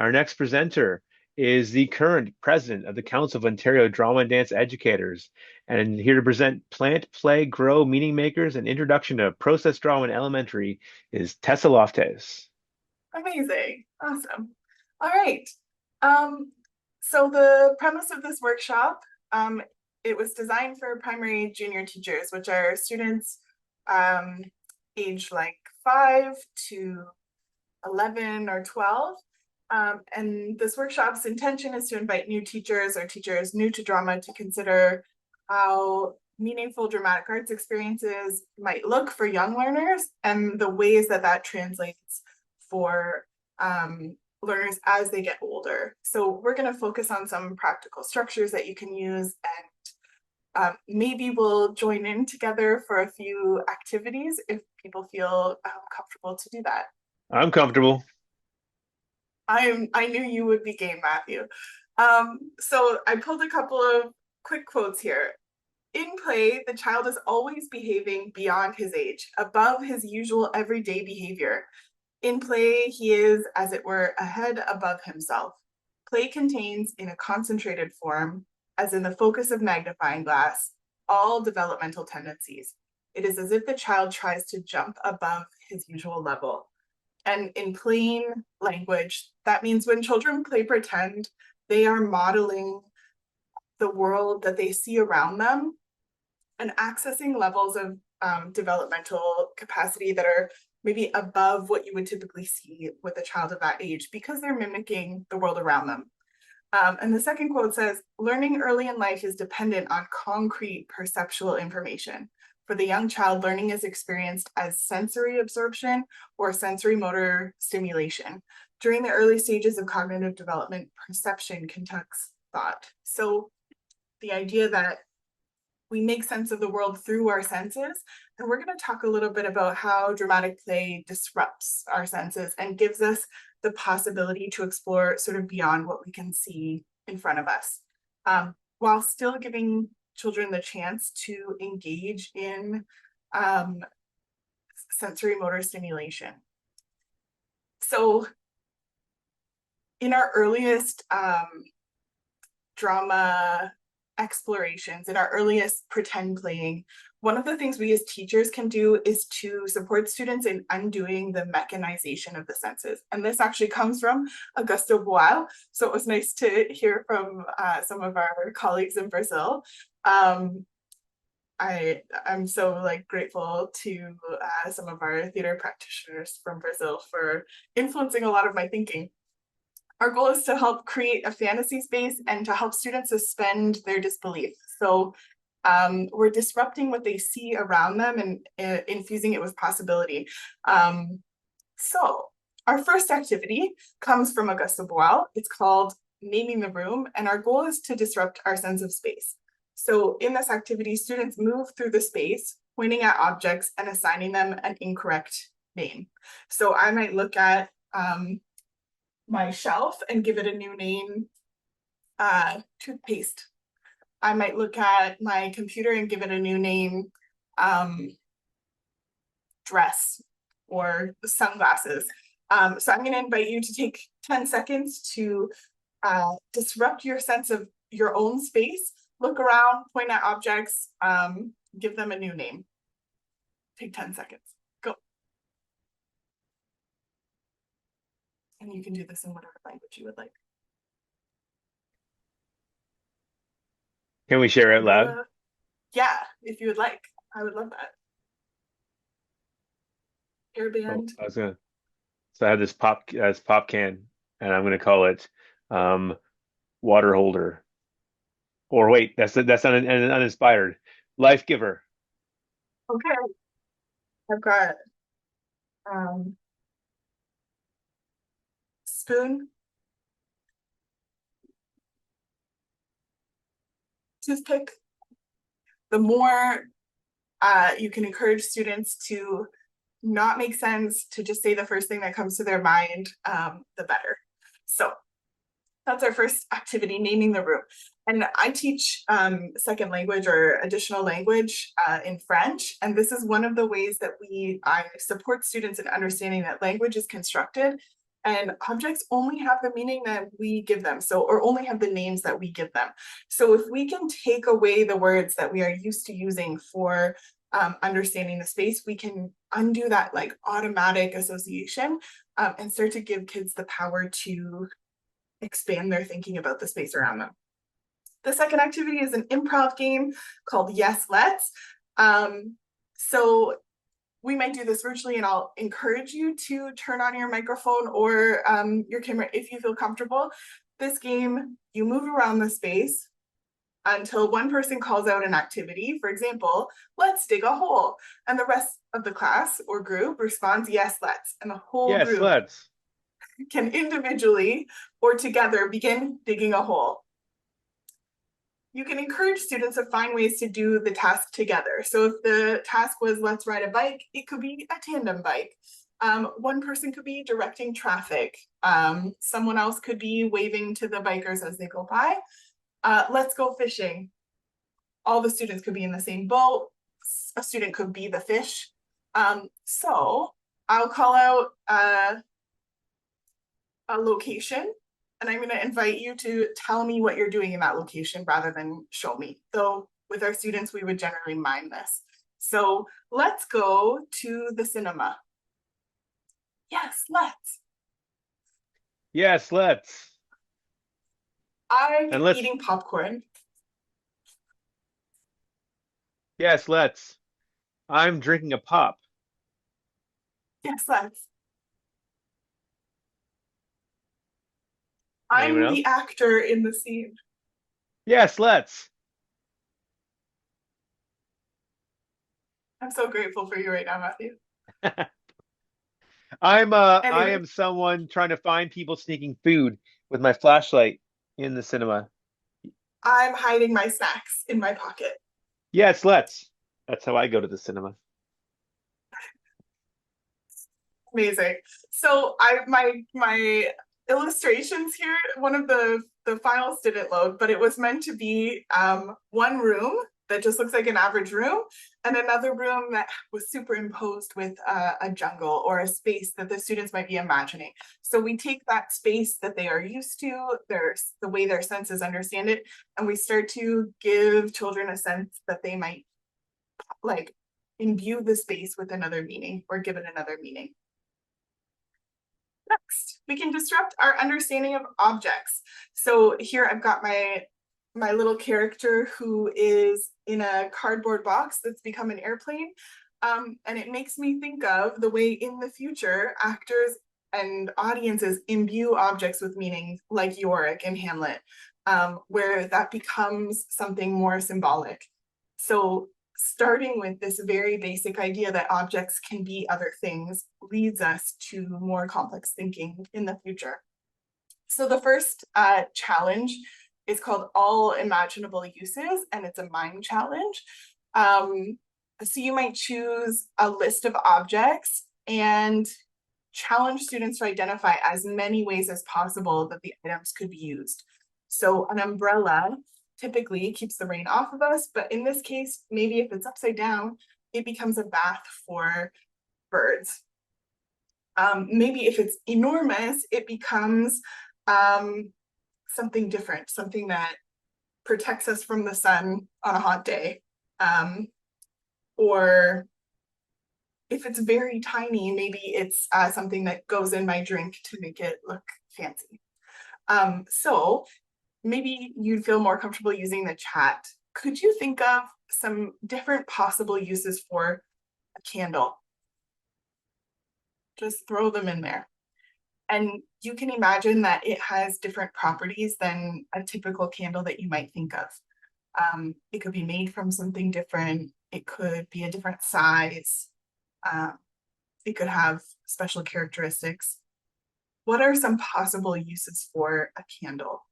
Our next presenter is the current president of the Council of Ontario Drama and Dance Educators, and here to present Plant, Play, Grow, Meaning Makers, and Introduction to Process Drama in Elementary is Tessa Lofthouse. Amazing. Awesome. All right. Um, so the premise of this workshop, it was designed for primary junior teachers, which are students aged like 5 to 11 or 12. And this workshop's intention is to invite new teachers or teachers new to drama to consider how meaningful dramatic arts experiences might look for young learners and the ways that that translates for learners as they get older. So we're going to focus on some practical structures that you can use, and maybe we'll join in together for a few activities if people feel comfortable to do that. I'm comfortable. I knew you would be game, Matthew. So I pulled a couple of quick quotes here. In play, the child is always behaving beyond his age, above his usual everyday behavior. In play, he is, as it were, a head above himself. Play contains, in a concentrated form, as in the focus of magnifying glass, all developmental tendencies. It is as if the child tries to jump above his usual level. And in plain language, that means when children play pretend, they are modeling the world that they see around them and accessing levels of developmental capacity that are maybe above what you would typically see with a child of that age because they're mimicking the world around them. And the second quote says, learning early in life is dependent on concrete perceptual information. For the young child, learning is experienced as sensory absorption or sensory motor stimulation. During the early stages of cognitive development, perception conducts thought. So the idea that we make sense of the world through our senses, and we're going to talk a little bit about how dramatic play disrupts our senses and gives us the possibility to explore sort of beyond what we can see in front of us, while still giving children the chance to engage in sensory motor stimulation. So in our earliest drama explorations, in our earliest pretend playing, one of the things we as teachers can do is to support students in undoing the mechanization of the senses. And this actually comes from Augusto Boal. So it was nice to hear from some of our colleagues in Brazil. I'm so grateful to some of our theater practitioners from Brazil for influencing a lot of my thinking. Our goal is to help create a fantasy space and to help students suspend their disbelief. So we're disrupting what they see around them and infusing it with possibility. So our first activity comes from Augusto Boal. It's called Naming the Room, and our goal is to disrupt our sense of space. So in this activity, students move through the space, pointing at objects and assigning them an incorrect name. So I might look at my shelf and give it a new name, toothpaste. I might look at my computer and give it a new name, dress or sunglasses. So I'm going to invite you to take 10 seconds to disrupt your sense of your own space. Look around, point at objects, give them a new name. Take 10 seconds. Go. And you can do this in whatever language you would like. Can we share out loud? Yeah, if you would like. I would love that. Oh, Airband. So I have this pop can, and I'm gonna call it water holder. Or wait, that's uninspired. Life giver. Okay. I've got spoon, toothpick. The more you can encourage students to not make sense, to just say the first thing that comes to their mind, the better. So that's our first activity, naming the room. And I teach second language or additional language in French. And this is one of the ways that I support students in understanding that language is constructed And objects only have the meaning that we give them, so, or only have the names that we give them. So if we can take away the words that we are used to using for understanding the space, we can undo that like automatic association and start to give kids the power to expand their thinking about the space around them. The second activity is an improv game called Yes, Let's. So we might do this virtually, and I'll encourage you to turn on your microphone or your camera if you feel comfortable. This game, you move around the space until one person calls out an activity. For example, let's dig a hole. And the rest of the class or group responds, yes, let's. And the whole Yes, group let's. can individually or together begin digging a hole. You can encourage students to find ways to do the task together. So if the task was let's ride a bike, it could be a tandem bike. One person could be directing traffic. Someone else could be waving to the bikers as they go by. Let's go fishing. All the students could be in the same boat. A student could be the fish. So I'll call out a location, and I'm going to invite you to tell me what you're doing in that location rather than show me. Though with our students, we would generally mind this. So let's go to the cinema. Yes, let's. Yes, let's. I'm And let's, eating popcorn. yes, let's. I'm drinking a pop. Yes, let's. Anyone I'm else? the actor in the scene. Yes, let's. I'm so grateful for you right now, Matthew. I Anyways, am someone trying to find people sneaking food with my flashlight in the cinema. I'm hiding my snacks in my pocket. Yes, let's. That's how I go to the cinema. Amazing. So my illustrations here, one of the files didn't load, but it was meant to be one room that just looks like an average room, and another room that was superimposed with a jungle or a space that the students might be imagining. So we take that space that they are used to, the way their senses understand it, and we start to give children a sense that they might like imbue the space with another meaning or give it another meaning. Next, we can disrupt our understanding of objects. So here I've got my little character who is in a cardboard box that's become an airplane. And it makes me think of the way in the future actors and audiences imbue objects with meaning, like Yorick and Hamlet, where that becomes something more symbolic. So starting with this very basic idea that objects can be other things leads us to more complex thinking in the future. So the first challenge is called All Imaginable Uses, and it's a mind challenge. So you might choose a list of objects and challenge students to identify as many ways as possible that the items could be used. So an umbrella typically keeps the rain off of us, but in this case, maybe if it's upside down, it becomes a bath for birds. Maybe if it's enormous, it becomes something different, something that protects us from the sun on a hot day. Or if it's very tiny, maybe it's something that goes in my drink to make it look fancy. So maybe you'd feel more comfortable using the chat. Could you think of some different possible uses for a candle? Just throw them in there. And you can imagine that it has different properties than a typical candle that you might think of. It could be made from something different. It could be a different size. It could have special characteristics. What are some possible uses for a candle?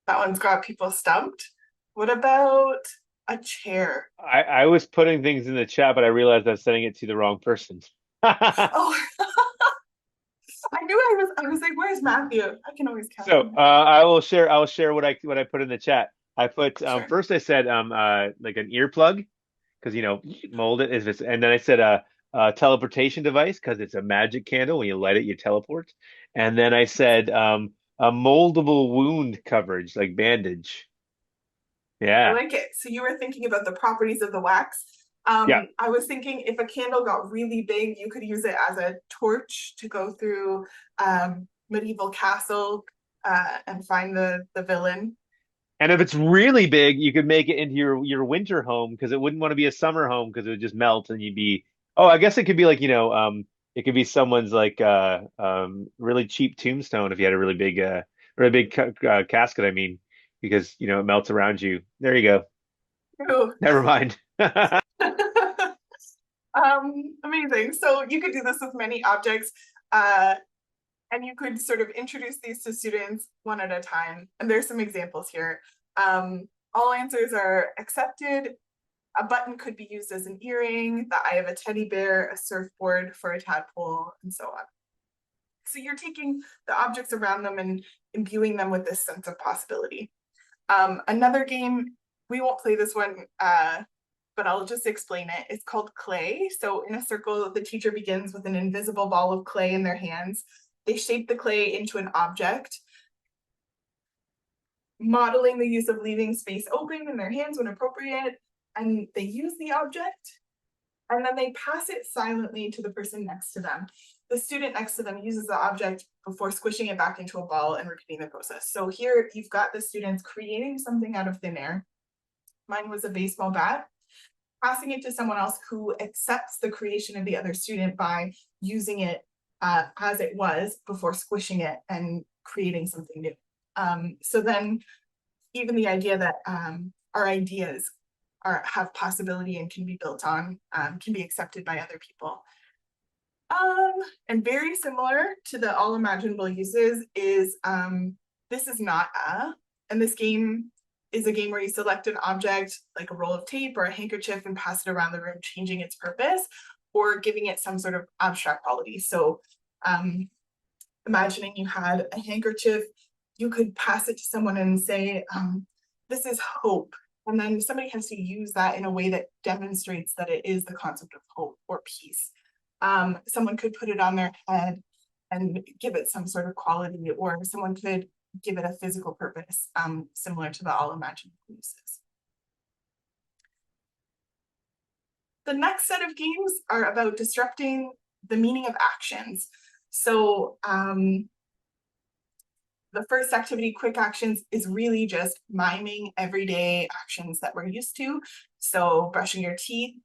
That one's got people stumped. What about a chair? I was putting things in the chat, but I realized I was sending it to the wrong person. Oh, I knew I was like, where's Matthew? I can always count So on him. I will share what I put in the chat. I put Sure. first I said like an earplug because mold it if it's and then I said a teleportation device because it's a magic candle when you light it you teleport, and then I said a moldable wound coverage like bandage. I Yeah, like it. So you were thinking about the properties of the wax. yeah. I was thinking if a candle got really big, you could use it as a torch to go through medieval castle and find the villain. And if it's really big, you could make it into your winter home because it wouldn't want to be a summer home because it would just melt and you'd be. Oh, I guess it could be like, it could be someone's like really cheap tombstone if you had a really big casket, I mean, because it melts around you. There you go. Ooh. Never mind. Amazing. So you could do this with many objects, uh, and you could sort of introduce these to students one at a time. And there's some examples here. All answers are accepted. A button could be used as an earring, the eye of a teddy bear, a surfboard for a tadpole, and so on. So you're taking the objects around them and imbuing them with this sense of possibility. Another game, we won't play this one, but I'll just explain it. It's called clay. So in a circle, the teacher begins with an invisible ball of clay in their hands. They shape the clay into an object, modeling the use of leaving space open in their hands when appropriate. And they use the object, and then they pass it silently to the person next to them. The student next to them uses the object before squishing it back into a ball and repeating the process. So here you've got the students creating something out of thin air. Mine was a baseball bat, passing it to someone else who accepts the creation of the other student by using it as it was before squishing it and creating something new. So then even the idea that our ideas have possibility and can be built on, can be accepted by other people. And very similar to the all imaginable uses is this is not and this game is a game where you select an object like a roll of tape or a handkerchief and pass it around the room, changing its purpose or giving it some sort of abstract quality. So imagining you had a handkerchief, you could pass it to someone and say, this is hope. And then somebody has to use that in a way that demonstrates that it is the concept of hope or peace. Someone could put it on their head and give it some sort of quality, or someone could give it a physical purpose, similar to the all imaginable uses. The next set of games are about disrupting the meaning of actions. So the first activity, quick actions, is really just miming everyday actions that we're used to. So brushing your teeth,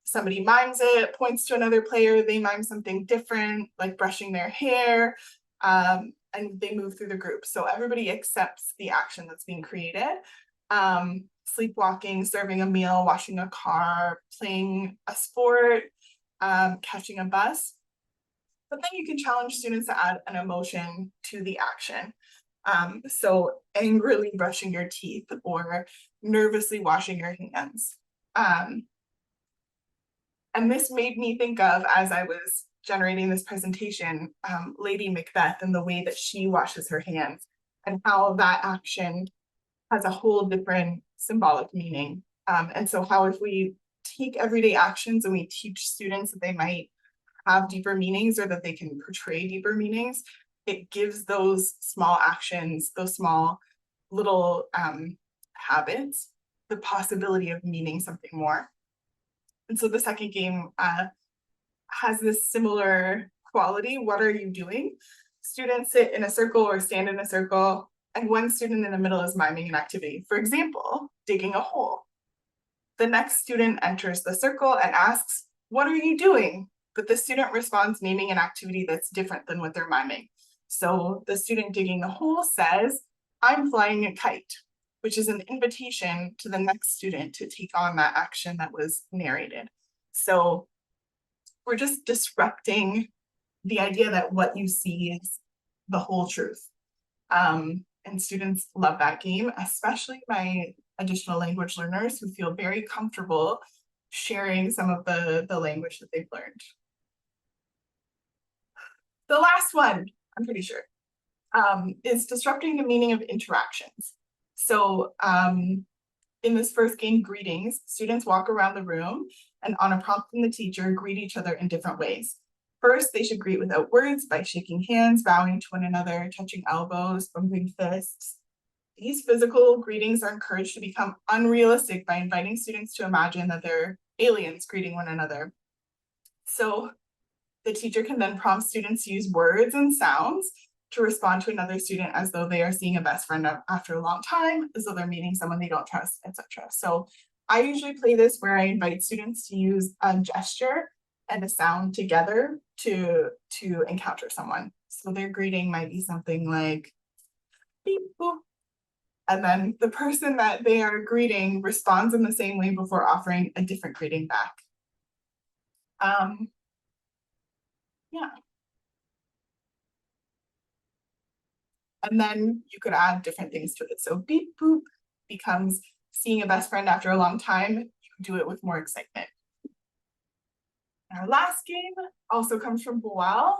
somebody mimes it, points to another player, they mime something different, like brushing their hair, and they move through the group. So everybody accepts the action that's being created. Sleepwalking, serving a meal, washing a car, playing a sport, catching a bus. But then you can challenge students to add an emotion to the action. So angrily brushing your teeth or nervously washing your hands. And this made me think of, as I was generating this presentation, Lady Macbeth and the way that she washes her hands and how that action has a whole different symbolic meaning. And so how if we take everyday actions and we teach students that they might have deeper meanings or that they can portray deeper meanings, it gives those small actions, those small little habits, the possibility of meaning something more. And so the second game has this similar quality. What are you doing? Students sit in a circle or stand in a circle, and one student in the middle is miming an activity. For example, digging a hole. The next student enters the circle and asks, "What are you doing?" But the student responds naming an activity that's different than what they're miming. So the student digging the hole says, "I'm flying a kite," which is an invitation to the next student to take on that action that was narrated. So we're just disrupting the idea that what you see is the whole truth. And students love that game, especially my additional language learners who feel very comfortable sharing some of the language that they've learned. The last one, I'm pretty sure, is disrupting the meaning of interactions. So in this first game, greetings, students walk around the room and on a prompt from the teacher, greet each other in different ways. First, they should greet without words by shaking hands, bowing to one another, touching elbows, bumping fists. These physical greetings are encouraged to become unrealistic by inviting students to imagine that they're aliens greeting one another. So the teacher can then prompt students to use words and sounds to respond to another student as though they are seeing a best friend after a long time, as though they're meeting someone they don't trust, etc. So I usually play this where I invite students to use a gesture and a sound together to encounter someone. So their greeting might be something like beep boop. And then the person that they are greeting responds in the same way before offering a different greeting back. Yeah. And then you could add different things to it. So beep boop becomes seeing a best friend after a long time. You do it with more excitement. Our last game also comes from Boal.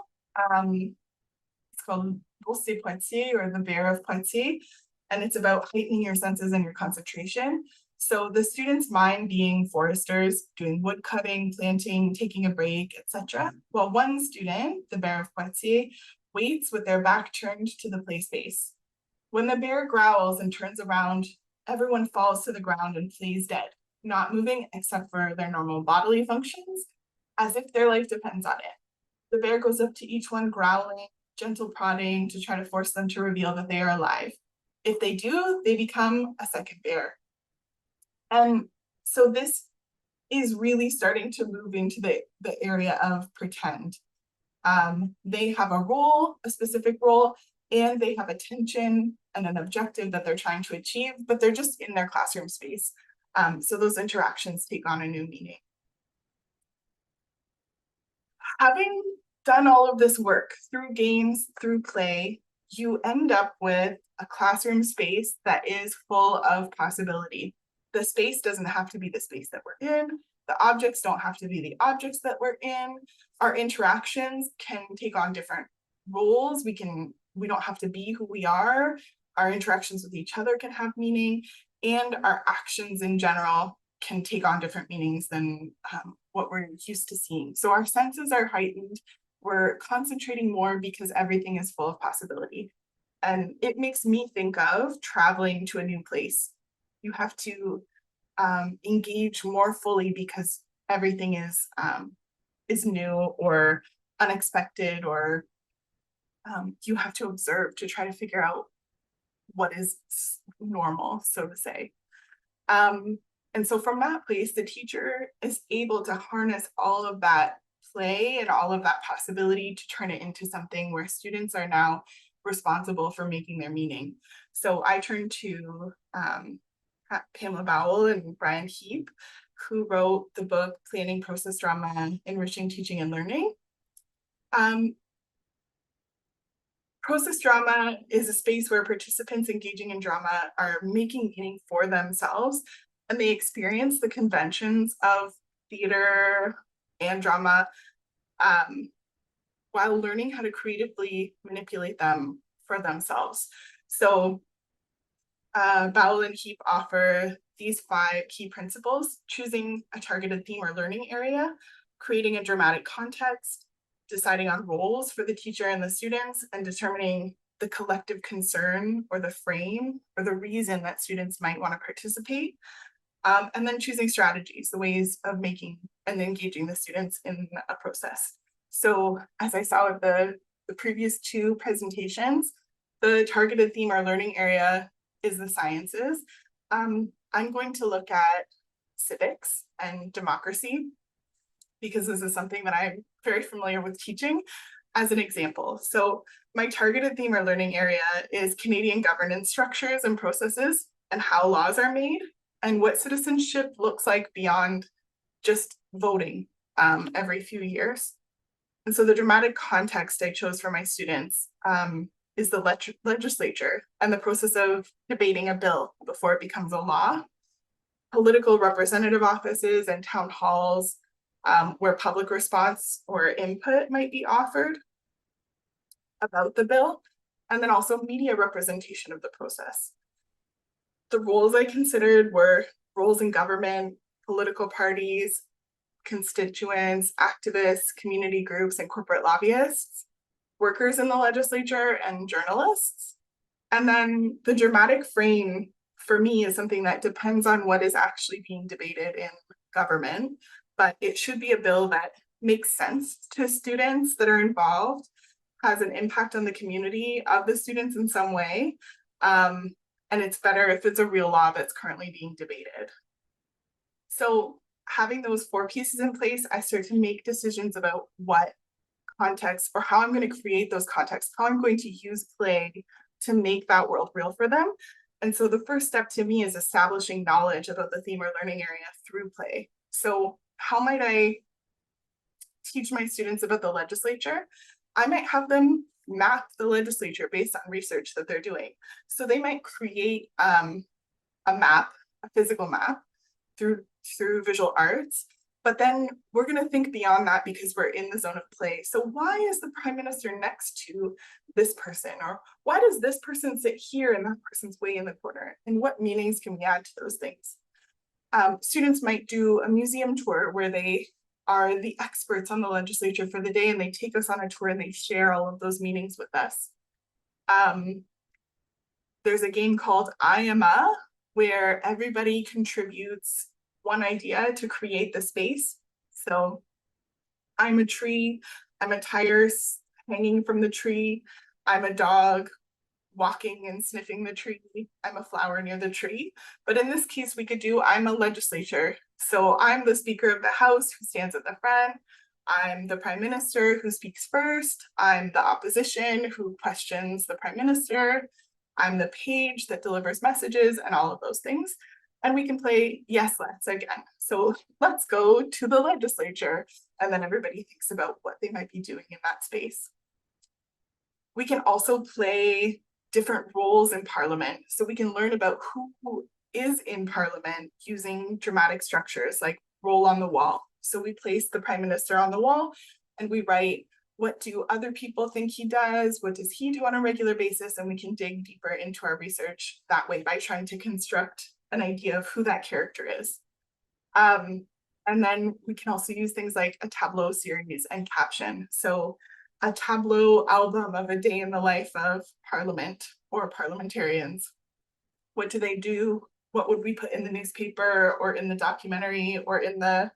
It's called L'Ours de Poitiers, or the Bear of Poitiers, and it's about heightening your senses and your concentration. So the students' mind being foresters, doing wood cutting, planting, taking a break, etc. While one student, the Bear of Poitiers, waits with their back turned to the play space. When the bear growls and turns around, everyone falls to the ground and plays dead, not moving except for their normal bodily functions, as if their life depends on it. The bear goes up to each one growling, gentle prodding to try to force them to reveal that they are alive. If they do, they become a second bear. And so this is really starting to move into the area of pretend. They have a role, a specific role, and they have a tension and an objective that they're trying to achieve, but they're just in their classroom space. So those interactions take on a new meaning. Having done all of this work through games, through play, you end up with a classroom space that is full of possibility. The space doesn't have to be the space that we're in. The objects don't have to be the objects that we're in. Our interactions can take on different roles. We don't have to be who we are. Our interactions with each other can have meaning, and our actions in general can take on different meanings than what we're used to seeing. So our senses are heightened. We're concentrating more because everything is full of possibility. And it makes me think of traveling to a new place. You have to engage more fully because everything is new or unexpected, or you have to observe to try to figure out what is normal, so to say. And so from that place, the teacher is able to harness all of that play and all of that possibility to turn it into something where students are now responsible for making their meaning. So I turn to Pamela Bowell and Brian Heap, who wrote the book Planning Process Drama, Enriching Teaching and Learning. Process drama is a space where participants engaging in drama are making meaning for themselves, and they experience the conventions of theater and drama while learning how to creatively manipulate them for themselves. So Bowell and Heap offer these 5 key principles: choosing a targeted theme or learning area, creating a dramatic context, deciding on roles for the teacher and the students, and determining the collective concern or the frame or the reason that students might want to participate. And then choosing strategies, the ways of making and engaging the students in a process. So as I saw with the previous 2 presentations, the targeted theme or learning area is the sciences. I'm going to look at civics and democracy, because this is something that I'm very familiar with teaching, as an example. So my targeted theme or learning area is Canadian governance structures and processes and how laws are made and what citizenship looks like beyond just voting every few years. And so the dramatic context I chose for my students is the legislature and the process of debating a bill before it becomes a law. Political representative offices and town halls, where public response or input might be offered about the bill, and then also media representation of the process. The roles I considered were roles in government, political parties, constituents, activists, community groups, and corporate lobbyists, workers in the legislature, and journalists. And then the dramatic frame for me is something that depends on what is actually being debated in government, but it should be a bill that makes sense to students that are involved, has an impact on the community of the students in some way, and it's better if it's a real law that's currently being debated. So having those 4 pieces in place, I start to make decisions about what context or how I'm going to create those contexts, how I'm going to use play to make that world real for them. And so the first step to me is establishing knowledge about the theme or learning area through play. So how might I teach my students about the legislature? I might have them map the legislature based on research that they're doing. So they might create a map, a physical map through visual arts. But then we're going to think beyond that because we're in the zone of play. So why is the prime minister next to this person? Or why does this person sit here and that person's way in the corner? And what meanings can we add to those things? Students might do a museum tour where they are the experts on the legislature for the day, and they take us on a tour and they share all of those meanings with us. There's a game called I Am A, where everybody contributes one idea to create the space. So I'm a tree, I'm a tire hanging from the tree, I'm a dog walking and sniffing the tree, I'm a flower near the tree. But in this case, we could do I'm a legislature. So I'm the Speaker of the House who stands at the front, I'm the Prime Minister who speaks first, I'm the opposition who questions the Prime Minister, I'm the page that delivers messages, and all of those things. And we can play yes, let's again. So let's go to the legislature. And then everybody thinks about what they might be doing in that space. We can also play different roles in Parliament. So we can learn about who is in Parliament using dramatic structures like role on the wall. So we place the Prime Minister on the wall and we write, what do other people think he does? What does he do on a regular basis? And we can dig deeper into our research that way by trying to construct an idea of who that character is. And then we can also use things like a tableau series and caption. So a tableau album of a day in the life of Parliament or parliamentarians. What do they do? What would we put in the newspaper or in the documentary or in the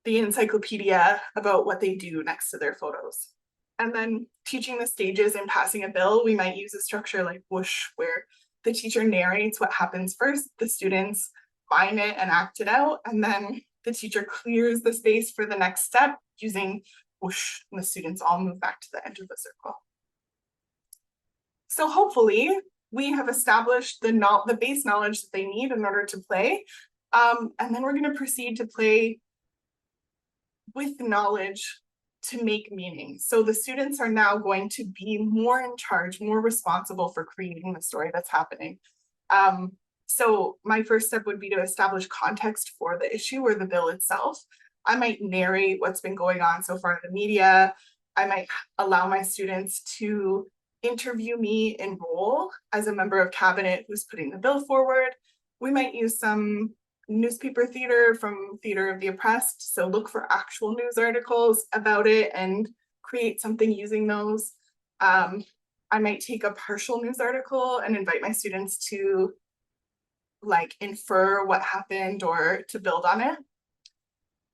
encyclopedia about what they do next to their photos? And then teaching the stages and passing a bill, we might use a structure like whoosh, where the teacher narrates what happens first, the students mime it and act it out, and then the teacher clears the space for the next step using whoosh, and the students all move back to the end of the circle. So hopefully we have established the base knowledge that they need in order to play, and then we're going to proceed to play with knowledge to make meaning. So the students are now going to be more in charge, more responsible for creating the story that's happening. So my first step would be to establish context for the issue or the bill itself. I might narrate what's been going on so far in the media. I might allow my students to interview me in role as a member of cabinet who's putting the bill forward. We might use some newspaper theater from Theater of the Oppressed. So look for actual news articles about it and create something using those. I might take a partial news article and invite my students to like infer what happened or to build on it.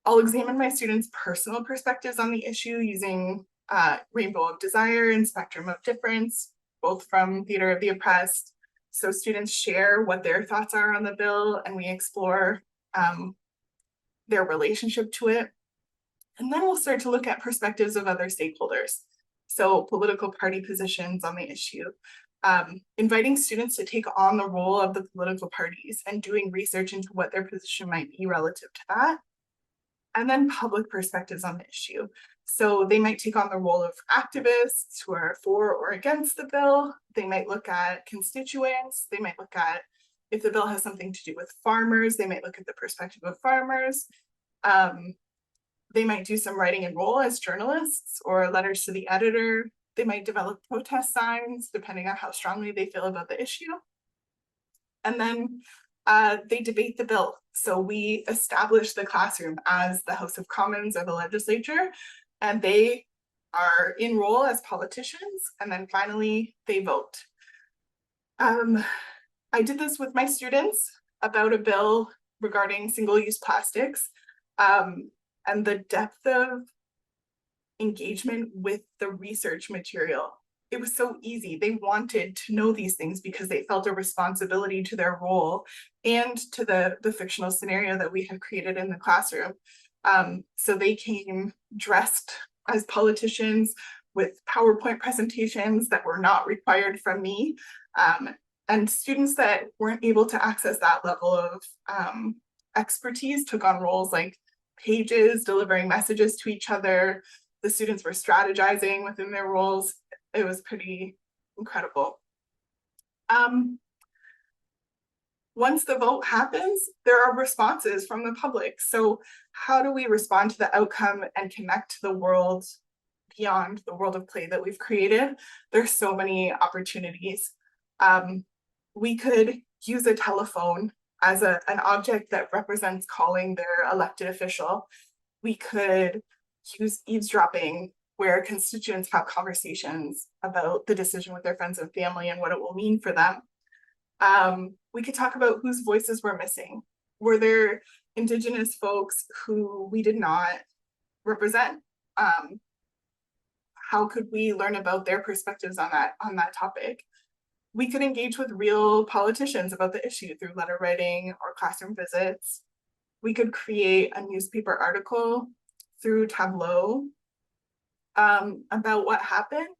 I'll examine my students' personal perspectives on the issue using Rainbow of Desire and Spectrum of Difference, both from Theater of the Oppressed. So students share what their thoughts are on the bill and we explore their relationship to it. And then we'll start to look at perspectives of other stakeholders. So political party positions on the issue, inviting students to take on the role of the political parties and doing research into what their position might be relative to that. And then public perspectives on the issue. So they might take on the role of activists who are for or against the bill. They might look at constituents. They might look at if the bill has something to do with farmers, they might look at the perspective of farmers. Um, they might do some writing and role as journalists or letters to the editor. They might develop protest signs depending on how strongly they feel about the issue. And then they debate the bill. So we establish the classroom as the House of Commons or the legislature, and they are in role as politicians, and then finally they vote. I did this with my students about a bill regarding single-use plastics, and the depth of engagement with the research material. It was so easy. They wanted to know these things because they felt a responsibility to their role and to the fictional scenario that we had created in the classroom. So they came dressed as politicians with PowerPoint presentations that were not required from me. And students that weren't able to access that level of expertise took on roles like pages, delivering messages to each other. The students were strategizing within their roles. It was pretty incredible. Once the vote happens, there are responses from the public. So how do we respond to the outcome and connect to the world beyond the world of play that we've created? There's so many opportunities. We could use a telephone as an object that represents calling their elected official. We could use eavesdropping, where constituents have conversations about the decision with their friends and family and what it will mean for them. We could talk about whose voices were missing. Were there Indigenous folks who we did not represent? How could we learn about their perspectives on that topic? We could engage with real politicians about the issue through letter writing or classroom visits. We could create a newspaper article through Tableau about what happened.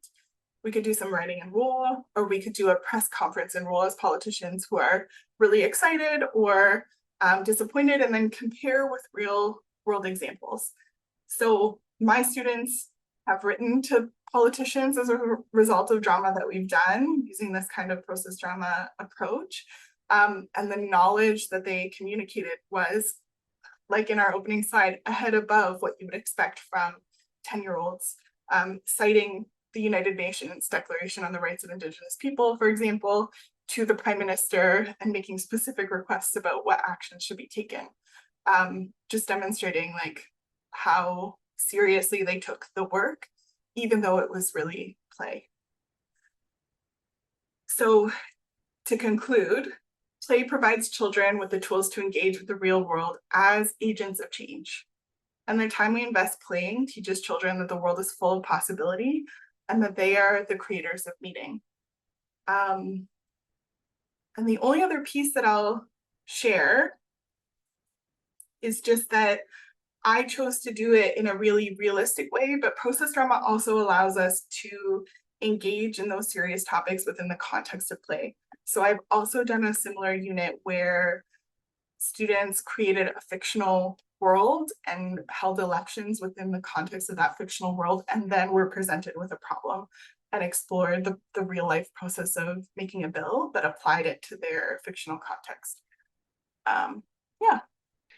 We could do some writing and role, or we could do a press conference and role as politicians who are really excited or disappointed, and then compare with real world examples. So my students have written to politicians as a result of drama that we've done using this kind of process drama approach. And the knowledge that they communicated was, like in our opening slide, ahead above what you would expect from 10-year-olds, citing the United Nations Declaration on the Rights of Indigenous People, for example, to the Prime Minister and making specific requests about what actions should be taken. Just demonstrating like how seriously they took the work, even though it was really play. So to conclude, play provides children with the tools to engage with the real world as agents of change. And the time we invest playing teaches children that the world is full of possibility and that they are the creators of meaning. And the only other piece that I'll share is just that I chose to do it in a really realistic way, but process drama also allows us to engage in those serious topics within the context of play. So I've also done a similar unit where students created a fictional world and held elections within the context of that fictional world, and then were presented with a problem and explored the real life process of making a bill, but applied it to their fictional context. Yeah.